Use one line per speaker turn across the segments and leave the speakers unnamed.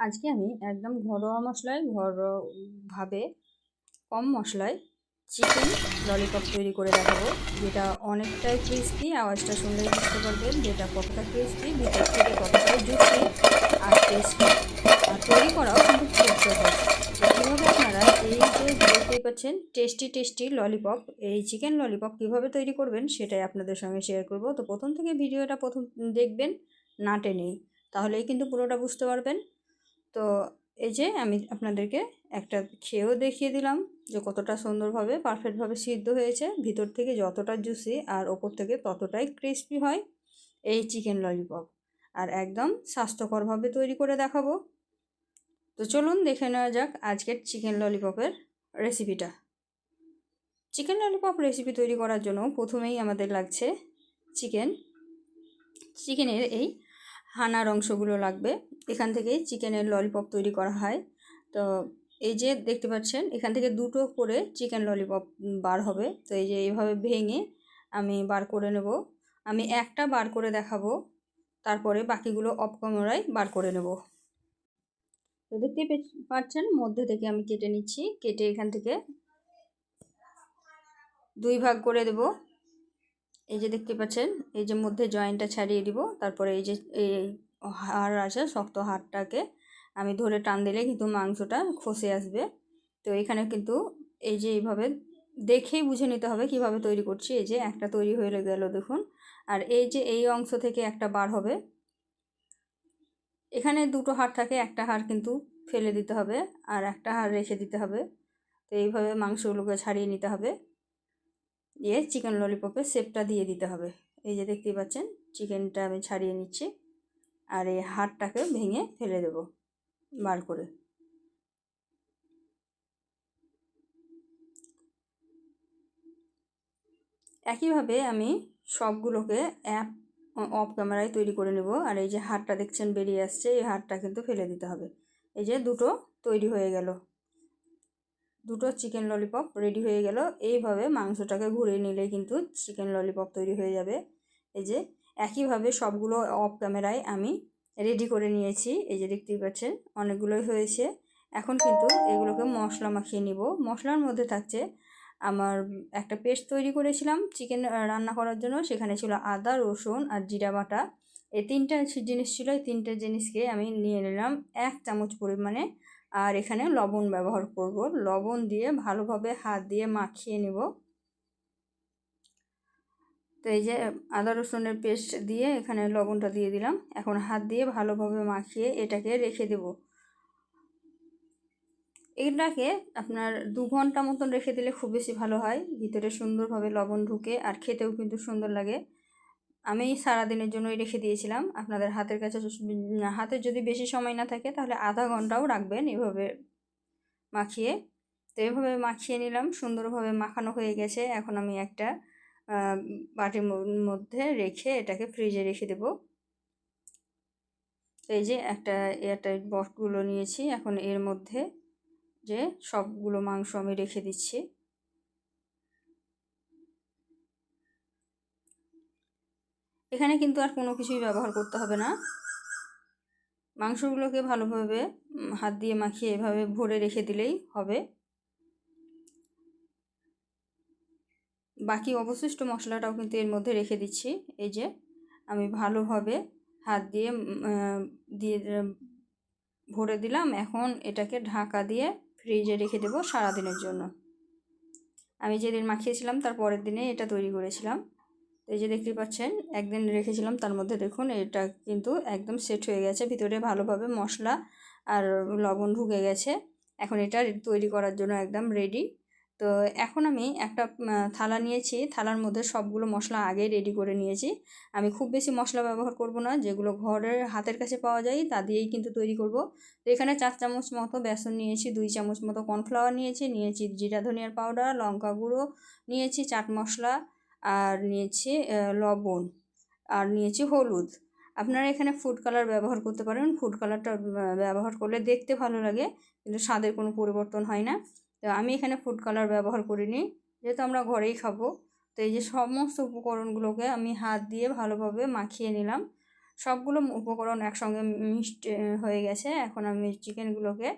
আজকে আমি একদম ঘরোয়া মশলায় ঘরোয়াভাবে কম মশলায় চিকেন ললিপপ তৈরি করে দেখাবো, যেটা অনেকটাই ক্রিস্পি। আওয়াজটা শুনলেই বুঝতে পারবেন যেটা কতটা ক্রিস্পি, ভিতর থেকে কতটাই জুসি আর টেস্টি। আর তৈরি করাও কিন্তু খুব সহজ। তো কীভাবে আপনারা এই যে দেখতেই পাচ্ছেন টেস্টি ললিপপ, এই চিকেন ললিপপ কীভাবে তৈরি করবেন সেটাই আপনাদের সঙ্গে শেয়ার করব। তো প্রথম থেকে ভিডিওটা দেখবেন, না টেনেই, তাহলেই কিন্তু পুরোটা বুঝতে পারবেন। তো এই যে আমি আপনাদেরকে একটা খেয়েও দেখিয়ে দিলাম যে কতটা সুন্দরভাবে পারফেক্টভাবে সিদ্ধ হয়েছে, ভিতর থেকে যতটা জুসি আর ওপর থেকে ততটাই ক্রিস্পি হয় এই চিকেন ললিপপ। আর একদম স্বাস্থ্যকরভাবে তৈরি করে দেখাবো। তো চলুন দেখে নেওয়া যাক আজকের চিকেন ললিপপের রেসিপিটা। চিকেন ললিপপ রেসিপি তৈরি করার জন্য প্রথমেই আমাদের লাগছে চিকেনের এই হানার অংশগুলো লাগবে। এখান থেকেই চিকেনের ললিপপ তৈরি করা হয়। তো এই যে দেখতে পাচ্ছেন এখান থেকে দুটো করে চিকেন ললিপপ বার হবে। তো এই যে এইভাবে ভেঙে আমি বার করে নেব। আমি একটা বার করে দেখাবো, তারপরে বাকিগুলো অফ ক্যামেরায় বার করে নেব। তো দেখতে পাচ্ছেন মধ্যে থেকে আমি কেটে নিচ্ছি। কেটে এখান থেকে 2 ভাগ করে দেব। এই যে দেখতে পাচ্ছেন এই যে মধ্যে জয়েন্টটা ছাড়িয়ে দিব। তারপরে এই যে এই হাড় আছে, শক্ত হাড়টাকে আমি ধরে টান দিলে কিন্তু মাংসটা খসে আসবে। তো এখানে কিন্তু এই যে এইভাবে দেখেই বুঝে নিতে হবে কিভাবে তৈরি করছি। এই যে একটা তৈরি হয়ে গেল দেখুন। আর এই যে এই অংশ থেকে একটা বার হবে। এখানে দুটো হাড় থাকে, একটা হাড় কিন্তু ফেলে দিতে হবে আর একটা হাড় রেখে দিতে হবে। তো এইভাবে মাংসগুলোকে ছাড়িয়ে নিতে হবে, দিয়ে চিকেন ললিপপের শেপটা দিয়ে দিতে হবে। এই যে দেখতেই পাচ্ছেন চিকেনটা আমি ছাড়িয়ে নিচ্ছি আর এই হাড়টাকে ভেঙে ফেলে দেব বার করে। একইভাবে আমি সবগুলোকে অফ ক্যামেরায় তৈরি করে নেব। আর এই যে হাড়টা দেখছেন বেরিয়ে আসছে, এই হাড়টা কিন্তু ফেলে দিতে হবে। এই যে দুটো তৈরি হয়ে গেল, দুটো চিকেন ললিপপ রেডি হয়ে গেল। এইভাবে মাংসটাকে ঘুরিয়ে নিলে কিন্তু চিকেন ললিপপ তৈরি হয়ে যাবে। এই যে একইভাবে সবগুলো অফ ক্যামেরায় আমি রেডি করে নিয়েছি। এই যে দেখতেই পাচ্ছেন অনেকগুলোই হয়েছে। এখন কিন্তু এগুলোকে মশলা মাখিয়ে নিব। মশলার মধ্যে থাকছে আমার একটা পেস্ট তৈরি করেছিলাম চিকেন রান্না করার জন্য। সেখানে ছিল আদা, রসুন আর জিরা বাটা। এই তিনটা জিনিস ছিল। এই তিনটে জিনিসকে আমি নিয়ে নিলাম 1 চামচ পরিমাণে। আর এখানে লবণ ব্যবহার করব। লবণ দিয়ে ভালোভাবে হাত দিয়ে মাখিয়ে নেব। তো এই যে আদা রসুনের পেস্ট দিয়ে এখানে লবণটা দিয়ে দিলাম। এখন হাত দিয়ে ভালোভাবে মাখিয়ে এটাকে রেখে দেব। এটাকে আপনার 2 ঘন্টা মতন রেখে দিলে খুব বেশি ভালো হয়, ভিতরে সুন্দরভাবে লবণ ঢুকে আর খেতেও কিন্তু সুন্দর লাগে। আমি সারাদিনের জন্যই রেখে দিয়েছিলাম। আপনাদের হাতে যদি বেশি সময় না থাকে তাহলে আধা ঘন্টাও রাখবেন এভাবে মাখিয়ে। তো এভাবে মাখিয়ে নিলাম, সুন্দরভাবে মাখানো হয়ে গেছে। এখন আমি একটা বাটির মধ্যে রেখে এটাকে ফ্রিজে রেখে দেব। এই যে একটা এয়ারটাইট বক্সগুলো নিয়েছি। এখন এর মধ্যে যে সবগুলো মাংস আমি রেখে দিচ্ছি। এখানে কিন্তু আর কোনো কিছুই ব্যবহার করতে হবে না। মাংসগুলোকে ভালোভাবে হাত দিয়ে মাখিয়ে এভাবে ভরে রেখে দিলেই হবে। বাকি অবশিষ্ট মশলাটাও কিন্তু এর মধ্যে রেখে দিচ্ছি। এই যে আমি ভালোভাবে হাত দিয়ে দিয়ে ভরে দিলাম। এখন এটাকে ঢাকা দিয়ে ফ্রিজে রেখে দেবো সারাদিনের জন্য। আমি যেদিন মাখিয়েছিলাম তার পরের দিনে এটা তৈরি করেছিলাম। এই যে দেখতে পাচ্ছেন একদিন রেখেছিলাম, তার মধ্যে দেখুন এটা কিন্তু একদম সেট হয়ে গেছে, ভিতরে ভালোভাবে মশলা আর লবণ ঢুকে গেছে। এখন এটা তৈরি করার জন্য একদম রেডি। তো এখন আমি একটা থালা নিয়েছি, থালার মধ্যে সবগুলো মশলা আগেই রেডি করে নিয়েছি। আমি খুব বেশি মশলা ব্যবহার করব না, যেগুলো ঘরের হাতের কাছে পাওয়া যায় তা দিয়েই কিন্তু তৈরি করব। তো এখানে 4 চামচ মতো বেসন নিয়েছি, 2 চামচ মতো কর্নফ্লাওয়ার নিয়েছি জিরা ধনিয়ার পাউডার, লঙ্কা গুঁড়ো নিয়েছি, চাট মশলা আর নিয়েছি লবণ আর নিয়েছি হলুদ। আপনারা এখানে ফুড কালার ব্যবহার করতে পারেন। ফুড কালারটা ব্যবহার করলে দেখতে ভালো লাগে কিন্তু স্বাদের কোনো পরিবর্তন হয় না। তো আমি এখানে ফুড কালার ব্যবহার করিনি, যেহেতু আমরা ঘরেই খাবো। তো এই যে সমস্ত উপকরণগুলোকে আমি হাত দিয়ে ভালোভাবে মাখিয়ে নিলাম। সবগুলো উপকরণ একসঙ্গে মিক্সড হয়ে গেছে। এখন আমি চিকেনগুলোকে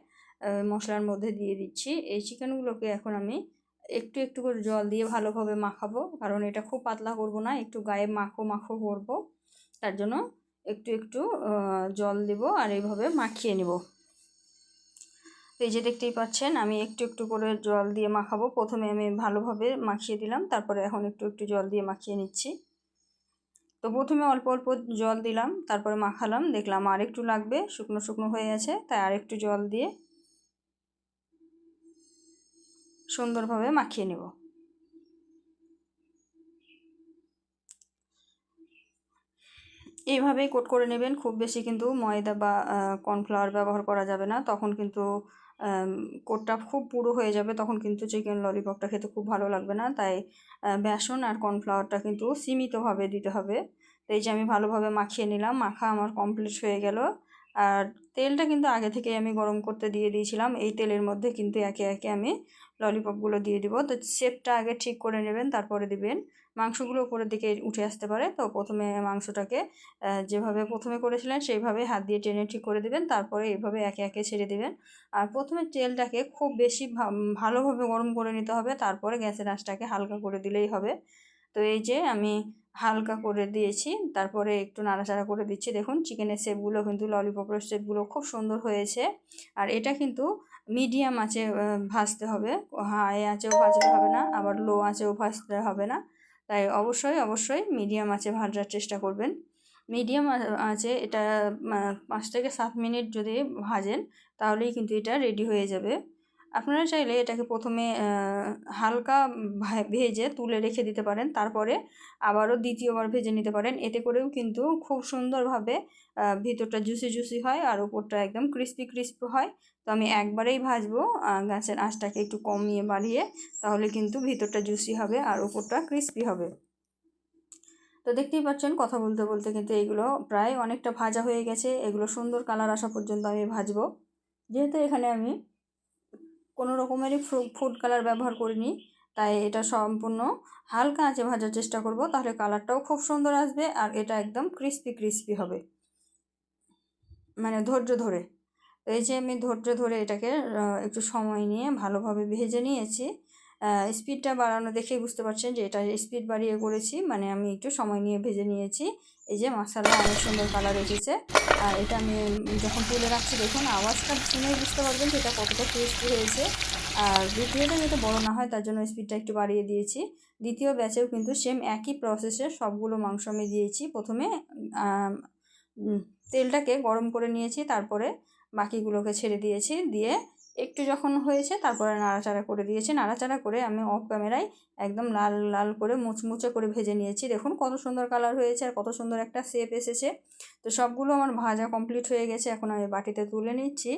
মশলার মধ্যে দিয়ে দিচ্ছি। এই চিকেনগুলোকে এখন আমি একটু একটু করে জল দিয়ে ভালোভাবে মাখাবো, কারণ এটা খুব পাতলা করব না, একটু গায়ে মাখো মাখো করবো। তার জন্য একটু একটু জল দেব আর এইভাবে মাখিয়ে নেব। তো এই যে দেখতেই পাচ্ছেন আমি একটু একটু করে জল দিয়ে মাখাবো। প্রথমে আমি ভালোভাবে মাখিয়ে দিলাম, তারপরে এখন একটু একটু জল দিয়ে মাখিয়ে নিচ্ছি। তো প্রথমে অল্প অল্প জল দিলাম, তারপরে মাখালাম, দেখলাম আর একটু লাগবে, শুকনো শুকনো হয়ে আছে, তাই আর একটু জল দিয়ে সুন্দরভাবে মাখিয়ে নেব। এইভাবেই কোট করে নেবেন। খুব বেশি কিন্তু ময়দা বা কর্নফ্লাওয়ার ব্যবহার করা যাবে না, তখন কিন্তু কোটটা খুব পুরো হয়ে যাবে, তখন কিন্তু চিকেন ললিপপটা খেতে খুব ভালো লাগবে না। তাই বেসন আর কর্নফ্লাওয়ারটা কিন্তু সীমিতভাবে দিতে হবে। তো এই যে আমি ভালোভাবে মাখিয়ে নিলাম, মাখা আমার কমপ্লিট হয়ে গেল। আর তেলটা কিন্তু আগে থেকেই আমি গরম করতে দিয়ে দিয়েছিলাম। এই তেলের মধ্যে কিন্তু একে একে আমি ললিপপগুলো দিয়ে দিব। তো শেপটা আগে ঠিক করে নেবেন, তারপরে দিবেন। মাংসগুলো উপরের দিকে উঠে আসতে পারে, তো প্রথমে মাংসটাকে যেভাবে প্রথমে করেছিলেন সেইভাবে হাত দিয়ে টেনে ঠিক করে দিবেন, তারপরে এইভাবে একে একে ছেড়ে দিবেন। আর প্রথমে তেলটাকে খুব বেশি ভালোভাবে গরম করে নিতে হবে, তারপরে গ্যাসের আঁচটাকে হালকা করে দিলেই হবে। তো এই যে আমি হালকা করে দিয়েছি, তারপরে একটু নাড়াচাড়া করে দিচ্ছি। দেখুন চিকেনের শেপগুলো কিন্তু ললিপপের শেপগুলো খুব সুন্দর হয়েছে। আর এটা কিন্তু মিডিয়াম আঁচে ভাজতে হবে, হাই আঁচেও ভাজলে হবে না, আবার লো আঁচেও ভাজতে হবে না। তাই অবশ্যই অবশ্যই মিডিয়াম আঁচে ভাজার চেষ্টা করবেন। মিডিয়াম আঁচে এটা 5 থেকে 7 মিনিট যদি ভাজেন, তাহলেই কিন্তু এটা রেডি হয়ে যাবে। আপনারা চাইলে এটাকে প্রথমে হালকা ভেজে তুলে রেখে দিতে পারেন, তারপরে আবারও দ্বিতীয়বার ভেজে নিতে পারেন। এতে করেও কিন্তু খুব সুন্দরভাবে ভিতরটা জুসি জুসি হয় আর উপরটা একদম ক্রিস্পি ক্রিস্পি হয়। তো আমি একবারেই ভাজবো, গ্যাসের আঁচটাকে একটু কমিয়ে বাড়িয়ে, তাহলে কিন্তু ভিতরটা জুসি হবে আর উপরটা ক্রিস্পি হবে। তো দেখতেই পাচ্ছেন কথা বলতে বলতে কিন্তু এইগুলো প্রায় অনেকটা ভাজা হয়ে গেছে। এগুলো সুন্দর কালার আসা পর্যন্ত আমি ভাজবো। যেহেতু এখানে আমি কোনো রকমেরই ফুড কালার ব্যবহার করিনি, তাই এটা সম্পূর্ণ হালকা আঁচে ভাজার চেষ্টা করব, তাহলে কালারটাও খুব সুন্দর আসবে আর এটা একদম ক্রিস্পি ক্রিস্পি হবে, মানে ধৈর্য ধরে। তো এই যে আমি ধৈর্য ধরে এটাকে একটু সময় নিয়ে ভালোভাবে ভেজে নিয়েছি। স্পিডটা বাড়ানো দেখেই বুঝতে পারছেন যে এটা স্পিড বাড়িয়ে করেছি, মানে আমি একটু সময় নিয়ে ভেজে নিয়েছি। এই যে মশলা অনেক সুন্দর কালার এসেছে। আর এটা আমি যখন তুলে রাখছি, দেখুন আওয়াজটা শুনেই বুঝতে পারবেন যে এটা কতটা ক্রিস্পি হয়েছে। আর ভিডিওটা যাতে বড় না হয় তার জন্য স্পিডটা একটু বাড়িয়ে দিয়েছি। দ্বিতীয় ব্যাচেও কিন্তু সেম একই প্রসেসে সবগুলো মাংস আমি দিয়েছি। প্রথমে তেলটাকে গরম করে নিয়েছি, তারপরে বাকিগুলোকে ছেড়ে দিয়েছি, দিয়ে একটু যখন হয়েছে তারপরে নাড়াচাড়া করে দিয়েছি। নাড়াচাড়া করে আমি অফ ক্যামেরায় একদম লাল লাল করে মুচমুচে করে ভেজে নিয়েছি। দেখুন কত সুন্দর কালার হয়েছে আর কত সুন্দর একটা শেপ এসেছে। তো সবগুলো আমার ভাজা কমপ্লিট হয়ে গেছে, এখন আমি বাটিতে তুলে নিচ্ছি।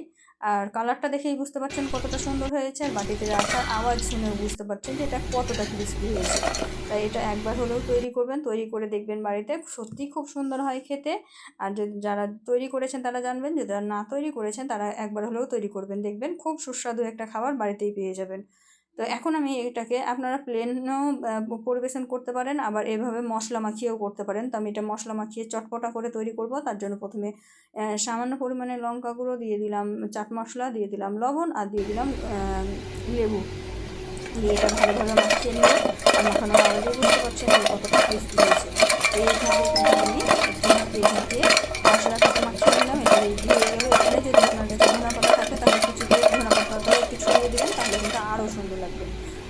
আর কালারটা দেখেই বুঝতে পারছেন কতটা সুন্দর হয়েছে, আর বাটিতে রাখার আওয়াজ শুনেও বুঝতে পারছেন যে এটা কতটা ক্রিস্পি হয়েছে। তাই এটা একবার হলেও তৈরি করবেন, তৈরি করে দেখবেন বাড়িতে, সত্যি খুব সুন্দর হয় খেতে। আর যদি যারা তৈরি করেছেন তারা জানবেন, যদি যারা না তৈরি করেছেন তারা একবার হলেও তৈরি করবেন, দেখবেন খুব সুস্বাদু একটা খাবার বাড়িতেই পেয়ে যাবেন। তো এখন আমি এটাকে আপনারা প্লেনও পরিবেশন করতে পারেন, আবার এভাবে মশলা মাখিয়েও করতে পারেন। তো আমি এটা মশলা মাখিয়ে চটপটা করে তৈরি করব। তার জন্য প্রথমে সামান্য পরিমাণে লঙ্কা গুঁড়ো দিয়ে দিলাম, চাট মশলা দিয়ে দিলাম, লবণ আর দিয়ে দিলাম লেবু, দিয়ে এটা ভালোভাবে মাখিয়ে নেব। আর মাখানোর আওয়াজে বুঝতে পারছেন যে কতটা ক্রিস্পি হয়েছে। এইভাবে কিন্তু আমি একটু ঝাঁকিয়ে ঝাঁকিয়ে মশলাটাকে মাখিয়ে নিলাম। এটা রেডি হয়ে গেল। এখানে যদি আপনার কাছে ধনা পাতা থাকে তাহলে কিছু দিয়ে ধনা পাতাটাও একটু ছড়িয়ে দেবেন, তাহলে কিন্তু আরও সুন্দর লাগবে।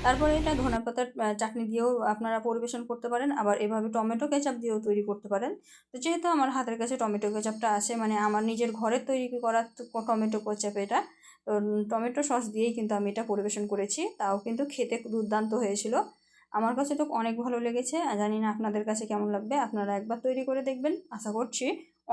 তারপরে এটা ধনা পাতার চাটনি দিয়েও আপনারা পরিবেশন করতে পারেন, আবার এভাবে টমেটো কেচাপ দিয়েও তৈরি করতে পারেন। তো যেহেতু আমার হাতের কাছে টমেটো কেচাপটা আছে, মানে আমার নিজের ঘরের তৈরি করা টমেটো কেচাপ এটা, তো টমেটো সস দিয়েই কিন্তু আমি এটা পরিবেশন করেছি, তাও কিন্তু খেতে দুর্দান্ত হয়েছিল। আমার কাছে তো অনেক ভালো লেগেছে, জানি না আপনাদের কাছে কেমন লাগবে। আপনারা একবার তৈরি করে দেখবেন, আশা করছি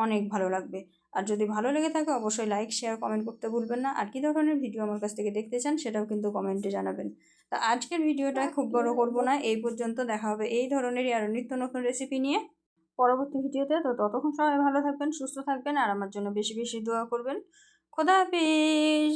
অনেক ভালো লাগবে। আর যদি ভালো লেগে থাকে অবশ্যই লাইক শেয়ার কমেন্ট করতে ভুলবেন না। আর কী ধরনের ভিডিও আমার কাছ থেকে দেখতে চান সেটাও কিন্তু কমেন্টে জানাবেন। তা আজকের ভিডিওটা খুব বড় করব না, এই পর্যন্ত। দেখা হবে এই ধরনেরই আরও নিত্য নতুন রেসিপি নিয়ে পরবর্তী ভিডিওতে। তো ততক্ষণ সবাই ভালো থাকবেন, সুস্থ থাকবেন, আর আমার জন্য বেশি বেশি দোয়া করবেন। খোদা হাফিজ।